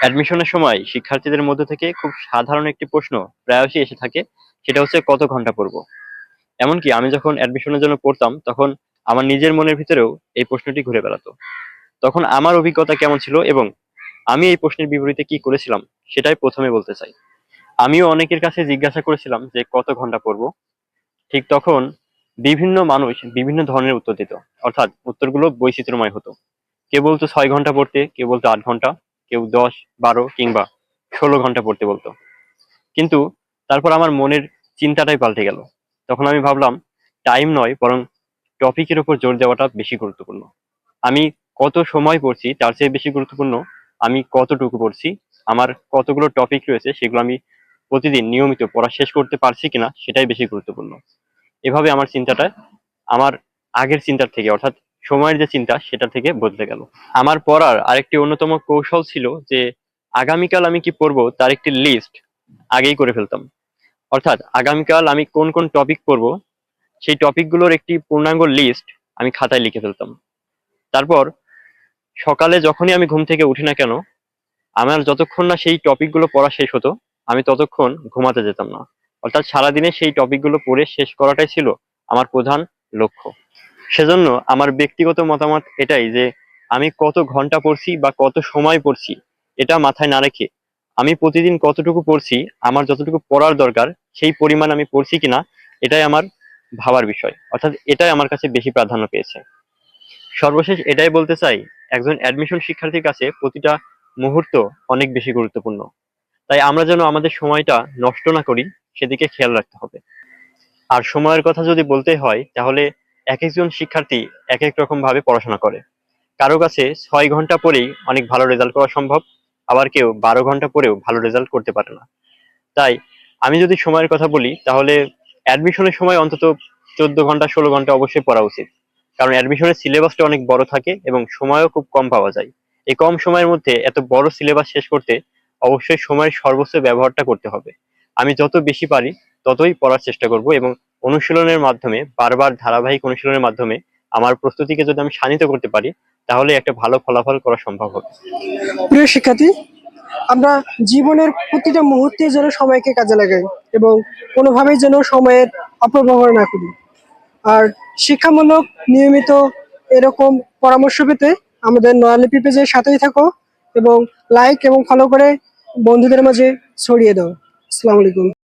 অ্যাডমিশনের সময় শিক্ষার্থীদের মধ্য থেকে খুব সাধারণ একটি প্রশ্ন প্রায়শই এসে থাকে। সেটা হচ্ছে কত ঘন্টা পড়বো। এমনকি আমি যখন অ্যাডমিশনের জন্য পড়তাম তখন আমার নিজের মনের ভিতরেও এই প্রশ্নটি ঘুরে বেড়াতো। তখন আমার অভিজ্ঞতা কেমন ছিল এবং আমি এই প্রশ্নের বিপরীতে কি করেছিলাম সেটাই প্রথমে বলতে চাই। আমিও অনেকের কাছে জিজ্ঞাসা করেছিলাম যে কত ঘন্টা পড়বো। ঠিক তখন বিভিন্ন মানুষ বিভিন্ন ধরনের উত্তর দিত, অর্থাৎ উত্তরগুলো বৈচিত্র্যময় হতো। কেউ বলতো 6 ঘন্টা পড়তে, কেউ বলতো 8 ঘন্টা, কেউ 10, 12 কিংবা 16 ঘন্টা পড়তে বলতো। কিন্তু তারপর আমার মনের চিন্তাটাই পাল্টে গেল। তখন আমি ভাবলাম টাইম নয় বরং টপিকের উপর জোর দেওয়াটা বেশি গুরুত্বপূর্ণ। আমি কত সময় পড়ছি তার চেয়ে বেশি গুরুত্বপূর্ণ আমি কতটুকু পড়ছি, আমার কতগুলো টপিক রয়েছে সেগুলো আমি প্রতিদিন নিয়মিত পড়া শেষ করতে পারছি কিনা সেটাই বেশি গুরুত্বপূর্ণ। এভাবে আমার চিন্তাটা আমার আগের চিন্তার থেকে, অর্থাৎ সময়ের যে চিন্তা সেটা থেকে বদলে গেল। আমার পড়ার আরেকটি অন্যতম কৌশল ছিল যে আগামীকাল আমি কি পড়বো তার একটি লিস্ট আগেই করে ফেলতাম। অর্থাৎ আগামীকাল আমি কোন কোন টপিক পড়বো সেই টপিকগুলোর একটি পূর্ণাঙ্গ লিস্ট আমি খাতায় লিখে ফেলতাম। তারপর সকালে যখনই আমি ঘুম থেকে উঠি না কেন, আমার যতক্ষণ না সেই টপিকগুলো পড়া শেষ হতো আমি ততক্ষণ ঘুমাতে যেতাম না। অর্থাৎ সারাদিনে সেই টপিকগুলো পড়ে শেষ করাটাই ছিল আমার প্রধান লক্ষ্য। সেজন্য আমার ব্যক্তিগত মতামত এটাই যে আমি কত ঘন্টা পড়ছি বা কত সময় পড়ছি এটা মাথায় না রেখে আমি প্রতিদিন কতটুকু পড়ছি, আমার যতটুকু পড়ার দরকার সেই পরিমাণ আমি পড়ছি কিনা এটাই আমার ভাবার বিষয়। অর্থাৎ এটাই আমার কাছে বেশি প্রাধান্য পেয়েছে। সর্বশেষ এটাই বলতে চাই, একজন অ্যাডমিশন শিক্ষার্থীর কাছে প্রতিটা মুহূর্ত অনেক বেশি গুরুত্বপূর্ণ। তাই আমরা যেন আমাদের সময়টা নষ্ট না করি সেদিকে খেয়াল রাখতে হবে। আর সময়ের কথা যদি বলতে হয় তাহলে এক একজন শিক্ষার্থী এক এক রকম ভাবে পড়াশোনা করে। কারো কাছে 6 ঘন্টা পড়েই অনেক ভালো রেজাল্ট করা সম্ভব, আবার কেউ 12 ঘন্টা পড়েও ভালো রেজাল্ট করতে পারে না। তাই আমি যদি সময়ের কথা বলি তাহলে অ্যাডমিশনের সময় অন্তত 14 ঘন্টা 16 ঘন্টা অবশ্যই পড়া উচিত। কারণ অ্যাডমিশনের সিলেবাসটা অনেক বড় থাকে এবং সময়ও খুব কম পাওয়া যায়। এই কম সময়ের মধ্যে এত বড় সিলেবাস শেষ করতে অবশ্যই সময়ের সর্বোচ্চ ব্যবহারটা করতে হবে। আমি যত বেশি পারি ততই পড়ার চেষ্টা করব এবং অনুশীলনের মাধ্যমে, বারবার ধারাবাহিক অনুশীলনের মাধ্যমে আমার প্রস্তুতিকে যদি আমি শানিত করতে পারি তাহলে একটা ভালো ফলাফল করা সম্ভব হবে। প্রিয় শিক্ষার্থী, আমরা জীবনের প্রতিটা মুহূর্তে যেন সময়কে কাজে লাগাই এবং কোনোভাবেই যেন সময়ের অপব্যবহার না করি। আর শিক্ষামূলক নিয়মিত এরকম পরামর্শ পেতে আমাদের নয়ালিপি পেজের সাথেই থাকো এবং লাইক এবং ফলো করে বন্ধুদের মাঝে ছড়িয়ে দাও। আসসালামু আলাইকুম।